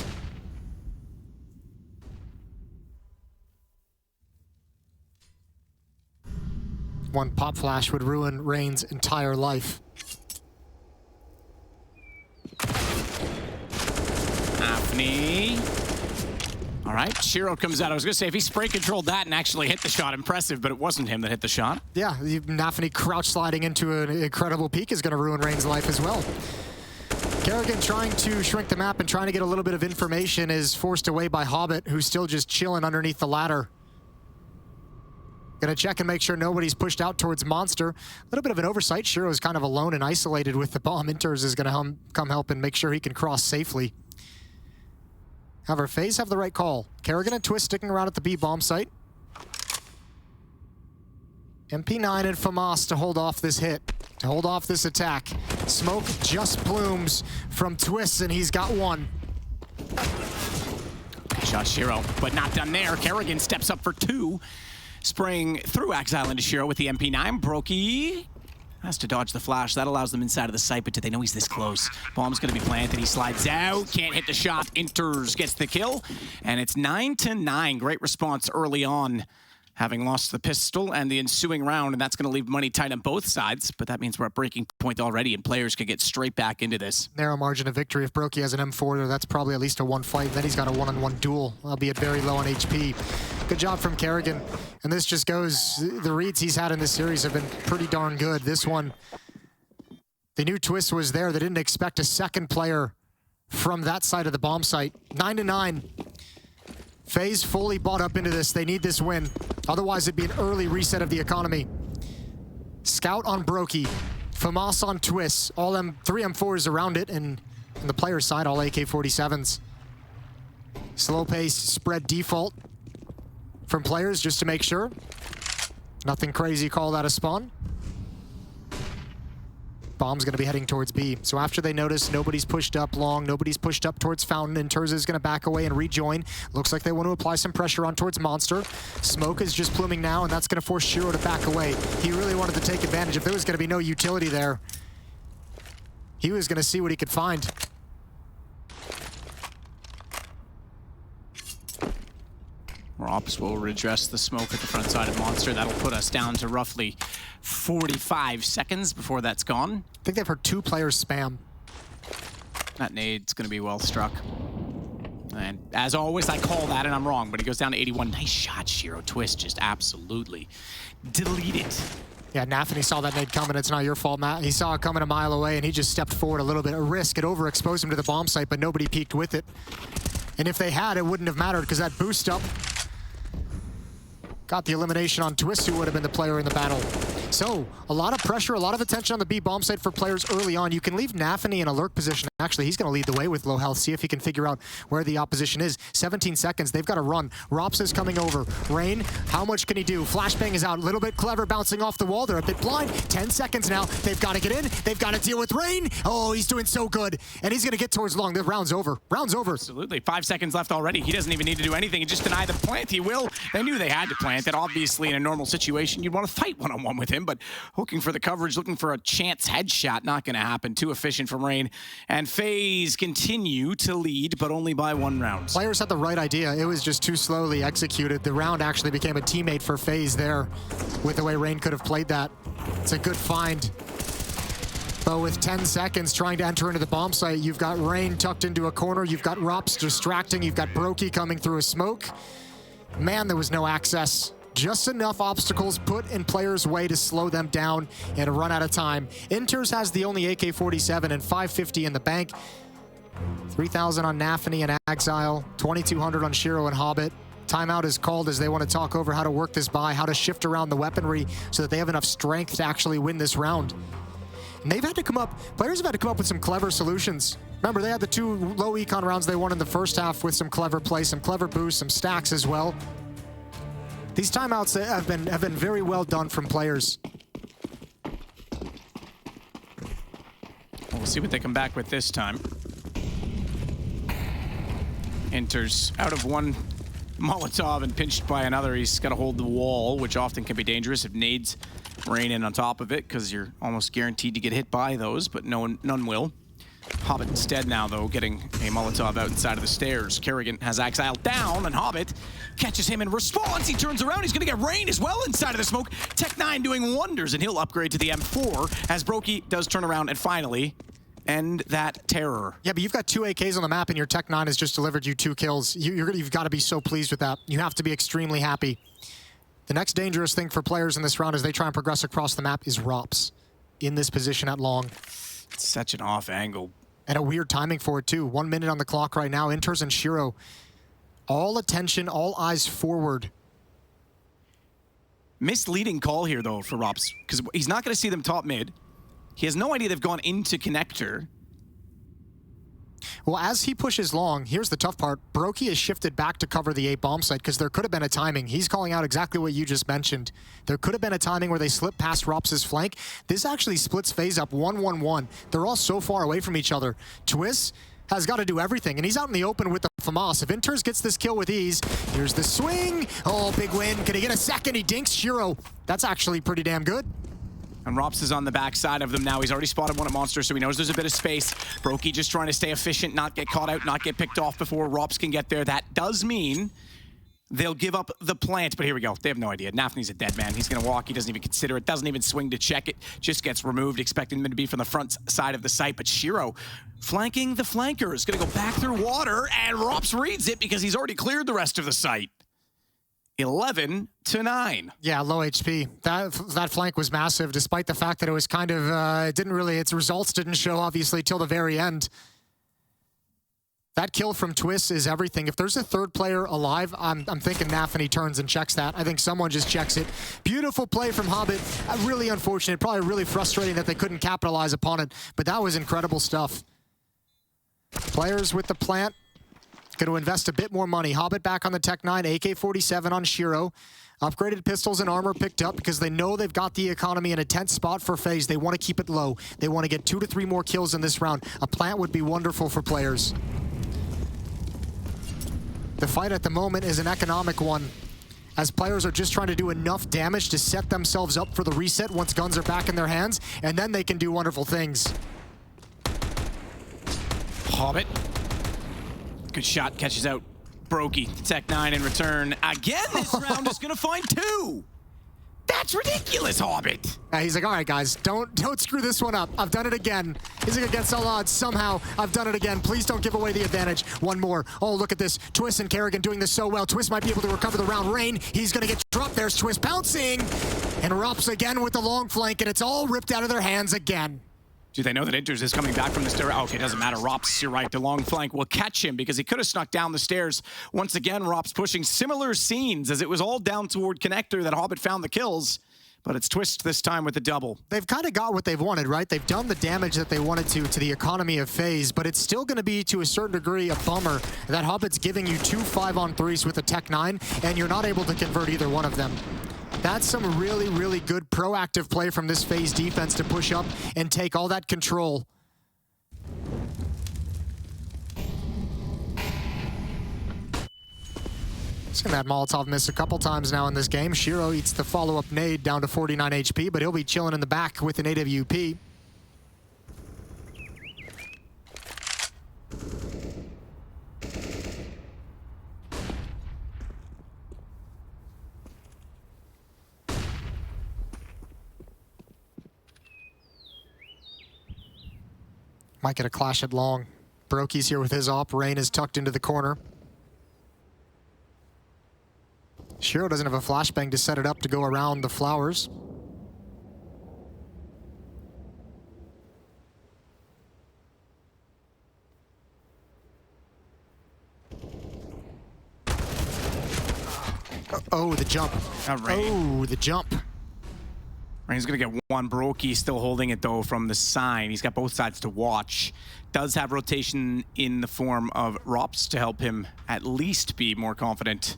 One pop flash would ruin Rain's entire life. Nafany. All right, Shiro comes out. I was going to say, if he spray controlled that and actually hit the shot, impressive, but it wasn't him that hit the shot. Yeah, Nafany crouch sliding into an incredible peak is going to ruin Rain's life as well. karrigan trying to shrink the map and trying to get a little bit of information is forced away by Hobbit, who's still just chilling underneath the ladder. Gonna check and make sure nobody's pushed out towards Monster. A little bit of an oversight. Shiro's kind of alone and isolated with the bomb. Inters is gonna come help and make sure he can cross safely. However, FaZe have the right call. karrigan and Twistzz sticking around at the B bomb site. MP9 and FAMAS to hold off this hit, to hold off this attack. Smoke just blooms from Twistzz, and he's got 1. Good shot, Shiro, but not done there. karrigan steps up for 2. spraying through Exile into Shiro with the MP9. broky has to dodge the flash. That allows them inside of the site, but do they know he's this close? Bomb's gonna be planted. He slides out, can't hit the shot. Enters, gets the kill, and it's 9-9. Great response early on, having lost the pistol and the ensuing round, and that's gonna leave money tight on both sides, but that means we're at breaking point already, and players can get straight back into this. Narrow margin of victory. If broky has an M4, that's probably at least a one fight. Then he's got a one-on-one duel, albeit very low on HP. Good job from karrigan. And this just goes, the reads he's had in this series have been pretty darn good. This one, they knew Twistzz was there. They didn't expect a second player from that side of the bomb site. 9-9. FaZe fully bought up into this. They need this win. Otherwise, it'd be an early reset of the economy. Scout on broky. FAMAS on Twistzz. All three M4s around it, and on the player side, all AK-47s. Slow pace, spread default from players just to make sure. Nothing crazy called out of spawn. Bomb's gonna be heading towards B. So after they notice nobody's pushed up long, nobody's pushed up towards Fountain, and Twistzz is gonna back away and rejoin. Looks like they want to apply some pressure on towards Monster. Smoke is just pluming now, and that's gonna force Shiro to back away. He really wanted to take advantage. If there was gonna be no utility there, he was gonna see what he could find. Rops will redress the smoke at the front side of Monster. That'll put us down to roughly 45 seconds before that's gone. I think they've heard two players spam. That nade's gonna be well struck. And as always, I call that and I'm wrong, but he goes down to 81. Nice shot, Shiro. Twistzz just absolutely deleted. Yeah, Nafany saw that nade coming. It's not your fault, Matt. He saw it coming a mile away, and he just stepped forward a little bit. A risk. It overexposed him to the bomb site, but nobody peeked with it. And if they had, it wouldn't have mattered, because that boost up got the elimination on Twistzz, who would have been the player in the battle. So, a lot of pressure, a lot of attention on the B bomb site for players early on. You can leave Nafany in a lurk position. Actually, he's going to lead the way with low health. See if he can figure out where the opposition is. 17 seconds. They've got to run. Rops is coming over. Rain, how much can he do? Flashbang is out. A little bit clever, bouncing off the wall. They're a bit blind. 10 seconds now. They've got to get in. They've got to deal with Rain. Oh, he's doing so good. And he's going to get towards long. The round's over. Round's over. Absolutely. 5 seconds left already. He doesn't even need to do anything. He just deny the plant. He will. They knew they had to plant it. Obviously, in a normal situation, you'd want to fight one-on-one with him, but hooking for the coverage, looking for a chance headshot, not going to happen. Too efficient from Rain. And FaZe continue to lead, but only by 1 round. Players had the right idea. It was just too slowly executed. The round actually became a teammate for FaZe there with the way Rain could have played that. It's a good find. But with 10 seconds trying to enter into the bomb site, you've got Rain tucked into a corner, you've got Rops distracting, you've got broky coming through a smoke. Man, there was no access. Just enough obstacles put in players' way to slow them down and run out of time. Inters has the only AK-47 and 550 in the bank. 3,000 on Nafany and Exile, 2,200 on Shiro and Hobbit. Timeout is called as they want to talk over how to work this buy, how to shift around the weaponry so that they have enough strength to actually win this round. And they've had to come up, players have had to come up with some clever solutions. Remember, they had the 2 low econ rounds they won in the first half with some clever play, some clever boosts, some stacks as well. These timeouts have been very well done from players. We'll see what they come back with this time. Enters out of one Molotov and pinched by another. He's got to hold the wall, which often can be dangerous if nades rain in on top of it, because you're almost guaranteed to get hit by those, but none will. Hobbit instead now, though, getting a Molotov out inside of the stairs. karrigan has Exile down, and Hobbit catches him in response. He turns around. He's going to get Rain as well inside of the smoke. Tech9 doing wonders, and he'll upgrade to the M4 as broky does turn around and finally end that terror. Yeah, but you've got 2 AKs on the map, and your Tech9 has just delivered you 2 kills. You've got to be so pleased with that. You have to be extremely happy. The next dangerous thing for players in this round as they try and progress across the map is Rops in this position at long. It's such an off angle. And a weird timing for it, too. 1 minute on the clock right now. Inters and Shiro. All attention, all eyes forward. Misleading call here, though, for Rops, because he's not going to see them top mid. He has no idea they've gone into connector. Well, as he pushes long, here's the tough part. broky is shifted back to cover the A bomb site because there could have been a timing. He's calling out exactly what you just mentioned. There could have been a timing where they slip past Rops' flank. This actually splits FaZe up 1-1-1. They're all so far away from each other. Twistzz has got to do everything, and he's out in the open with the FAMAS. If Inters gets this kill with ease, here's the swing. Oh, big win. Can he get a second? He dinks Shiro. That's actually pretty damn good. And Rops is on the backside of them now. He's already spotted one at Monster, so he knows there's a bit of space. broky just trying to stay efficient, not get caught out, not get picked off before Rops can get there. That does mean they'll give up the plant, but here we go. They have no idea. Nafny's a dead man. He's gonna walk. He doesn't even consider it. Doesn't even swing to check it. Just gets removed, expecting them to be from the front side of the site. But Shiro, flanking the flanker, is gonna go back through water, and Rops reads it because he's already cleared the rest of the site. 11-9. Yeah, low HP. That flank was massive, despite the fact that it was kind of, its results didn't show, obviously, till the very end. That kill from Twistzz is everything. If there's a third player alive, I'm thinking Nafny turns and checks that. I think someone just checks it. Beautiful play from Hobbit. Really unfortunate, probably really frustrating that they couldn't capitalize upon it, but that was incredible stuff. Players with the plant. Going to invest a bit more money. Hobbit back on the Tech 9, AK-47 on Shiro. Upgraded pistols and armor picked up because they know they've got the economy in a tense spot for FaZe. They want to keep it low. They want to get 2 to 3 more kills in this round. A plant would be wonderful for players. The fight at the moment is an economic one, as players are just trying to do enough damage to set themselves up for the reset once guns are back in their hands, and then they can do wonderful things. Hobbit. Good shot, catches out broky. Tech 9 in return. Again, this round is gonna find 2. That's ridiculous, Hobbit. He's like, all right, guys, don't screw this one up. I've done it again. He's like, against all odds, somehow, I've done it again. Please don't give away the advantage. One more. Oh, look at this. Twistzz and karrigan doing this so well. Twistzz might be able to recover the round. Rain, he's gonna get dropped. There's Twistzz bouncing. And Rops again with the long flank, and it's all ripped out of their hands again. Do they know that Inters is coming back from the stairs? Okay, doesn't matter. Rops, you're right. The long flank will catch him because he could have snuck down the stairs. Once again, Rops pushing similar scenes as it was all down toward Connector that Hobbit found the kills. But it's Twistzz this time with the double. They've kind of got what they've wanted, right? They've done the damage that they wanted to the economy of FaZe, but it's still going to be, to a certain degree, a bummer that Hobbit's giving you 2 5-on-3s with a Tech 9, and you're not able to convert either one of them. That's some really, really good proactive play from this FaZe defense to push up and take all that control. Seen that Molotov miss a couple times now in this game. Shiro eats the follow-up nade down to 49 HP, but he'll be chilling in the back with an AWP. Might get a clash at long. broky's here with his op. Rain is tucked into the corner. Shiro doesn't have a flashbang to set it up to go around the flowers. Oh, the jump. Oh, the jump. Rain's gonna get one. broky still holding it though from the sign. He's got both sides to watch. Does have rotation in the form of Rops to help him at least be more confident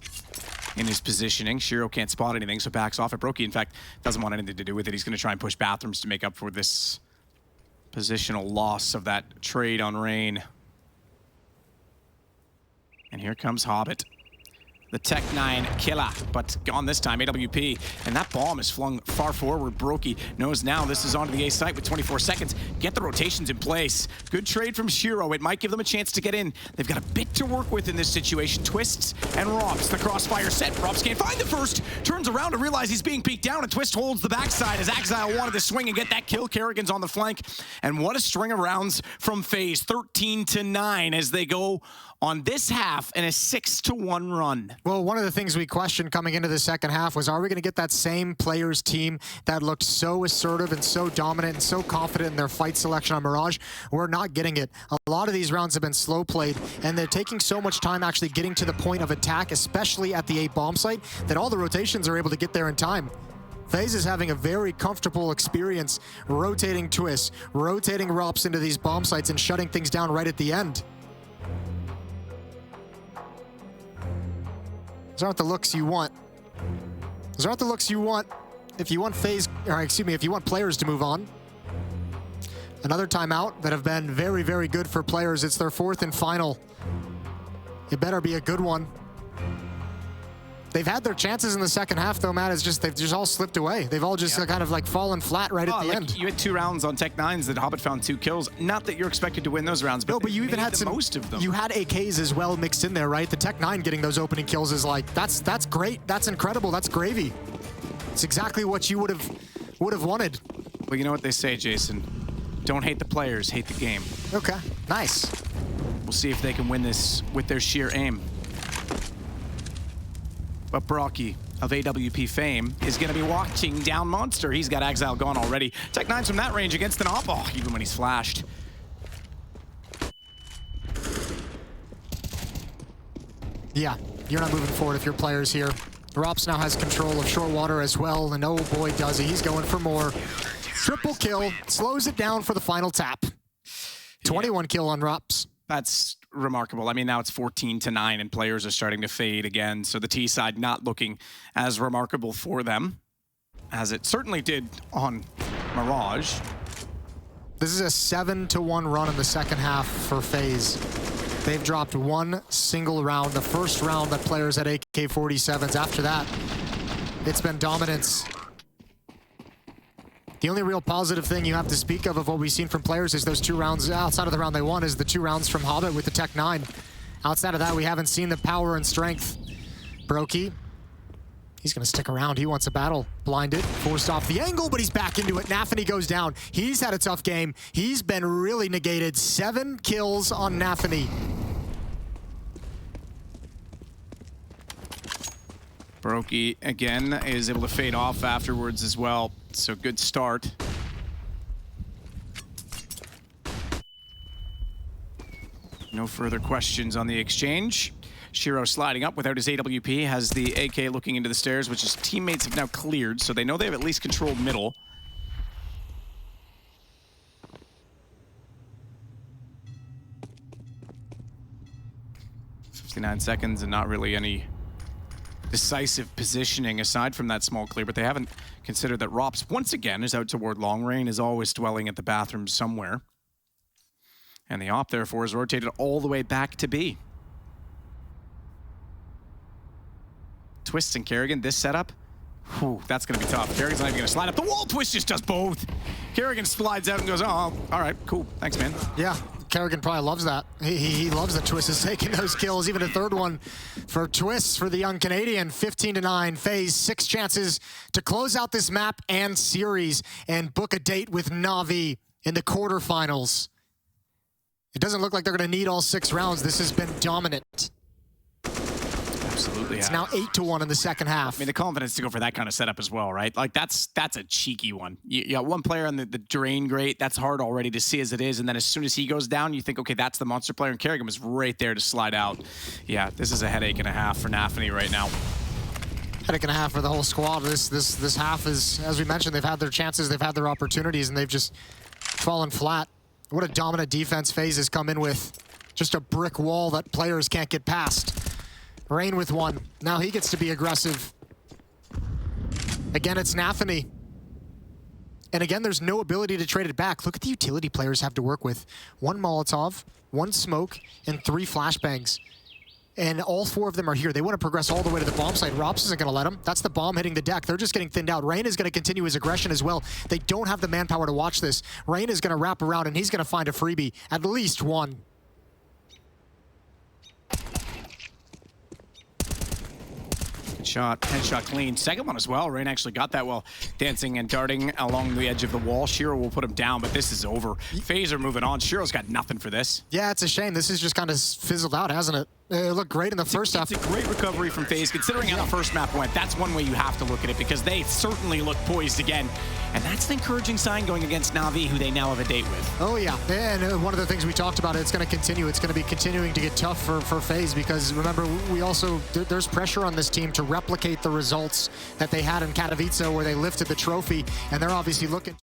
in his positioning. Shiro can't spot anything, so backs off at broky. In fact, doesn't want anything to do with it. He's gonna try and push bathrooms to make up for this positional loss of that trade on Rain. And here comes Hobbit. The Tech 9 killer, but gone this time, AWP. And that bomb is flung far forward. broky knows now this is onto the A site with 24 seconds. Get the rotations in place. Good trade from Shiro. It might give them a chance to get in. They've got a bit to work with in this situation. Twistzz and Rops, the crossfire set. Rops can't find the first. Turns around to realize he's being peeked down, and Twistzz holds the backside as Exile wanted to swing and get that kill. karrigan's on the flank. And what a string of rounds from FaZe. 13-9 as they go on this half in a 6-1 run. Well, one of the things we questioned coming into the second half was, are we going to get that same players team that looked so assertive and so dominant and so confident in their fight selection on Mirage? We're not getting it. A lot of these rounds have been slow played, and they're taking so much time actually getting to the point of attack, especially at the A bomb site, that all the rotations are able to get there in time. FaZe is having a very comfortable experience rotating Twistzz, rotating Rops into these bomb sites and shutting things down right at the end. Those aren't the looks you want. Those aren't the looks you want if you want FaZe, or excuse me, if you want players to move on. Another timeout that have been very, very good for players. It's their fourth and final. It better be a good one. They've had their chances in the second half, though, Matt. It's just they've just all slipped away. They've all just kind of like fallen flat right at the end. You had 2 rounds on Tech9s that Hobbit found 2 kills. Not that you're expected to win those rounds, but, no, but you even had most of them. You had AKs as well mixed in there, right? The Tech9 getting those opening kills is like that's great. That's incredible. That's gravy. It's exactly what you would have wanted. Well, you know what they say, Jason. Don't hate the players, hate the game. Okay, nice. We'll see if they can win this with their sheer aim. But broky of AWP fame is going to be watching down Monster. He's got Exile gone already. Tech9's from that range against an op. Oh, even when he's flashed. Yeah, you're not moving forward if your player's here. Rops now has control of short water as well, and oh boy does he. He's going for more. Triple kill, slows it down for the final tap. 21 kill on Rops. That's remarkable. I mean, now it's 14-9 and players are starting to fade again. So the T side not looking as remarkable for them as it certainly did on Mirage. This is a 7-1 run in the second half for FaZe. They've dropped one single round, the first round that players had AK-47s. After that, it's been dominance. The only real positive thing you have to speak of what we've seen from players is those 2 rounds outside of the round they won is the 2 rounds from Hobbit with the Tech9. Outside of that, we haven't seen the power and strength. broky, he's gonna stick around. He wants a battle. Blinded, forced off the angle, but he's back into it. Nafany goes down. He's had a tough game. He's been really negated. 7 kills on Nafany. broky, again, is able to fade off afterwards as well. So good start. No further questions on the exchange. Shiro sliding up without his AWP, has the AK looking into the stairs, which his teammates have now cleared, so they know they have at least controlled middle. "59 seconds and not really any decisive positioning aside from that small clear, but they haven't considered that Rops once again is out toward long range, is always dwelling at the bathroom somewhere. And the op therefore is rotated all the way back to B. Twistzz and karrigan, this setup, whew, that's gonna be tough. karrigan's not even gonna slide up the wall. Twistzz just does both. karrigan slides out and goes, oh, all right, cool, thanks, man. Yeah. karrigan probably loves that. He loves that Twistzz is taking those kills. Even a third one for Twistzz for the young Canadian. 15-9. FaZe, 6 chances to close out this map and series and book a date with Na'Vi in the quarterfinals. It doesn't look like they're going to need all 6 rounds. This has been dominant. Absolutely. It's now 8-1 in the second half. I mean, the confidence to go for that kind of setup as well, right? Like, that's a cheeky one. You got one player on the drain grate. That's hard already to see as it is. And then as soon as he goes down, you think, okay, that's the monster player. And karrigan was right there to slide out. Yeah, this is a headache and a half for Nafany right now. Headache and a half for the whole squad. This half is, as we mentioned, they've had their chances, they've had their opportunities, and they've just fallen flat. What a dominant defense FaZe has come in with. Just a brick wall that players can't get past. Rain with 1. Now he gets to be aggressive. Again, it's Nafany. And again, there's no ability to trade it back. Look at the utility players have to work with. 1 Molotov, 1 smoke, and 3 flashbangs. And all 4 of them are here. They want to progress all the way to the bomb site. Rops isn't going to let them. That's the bomb hitting the deck. They're just getting thinned out. Rain is going to continue his aggression as well. They don't have the manpower to watch this. Rain is going to wrap around, and he's going to find a freebie. At least 1. Shot, headshot clean. Second one as well. Rain actually got that while dancing and darting along the edge of the wall. Shiro will put him down, but this is over. FaZe are moving on. Shiro's got nothing for this. Yeah, it's a shame. This has just kind of fizzled out, hasn't it? It looked great in the first half. It's a great recovery from FaZe, considering how the first map went. That's one way you have to look at it, because they certainly look poised again. And that's an encouraging sign going against Na'Vi, who they now have a date with. Oh, yeah. And one of the things we talked about, it's going to continue. It's going to be continuing to get tough for FaZe, because remember, there's pressure on this team to replicate the results that they had in Katowice, where they lifted the trophy, and they're obviously looking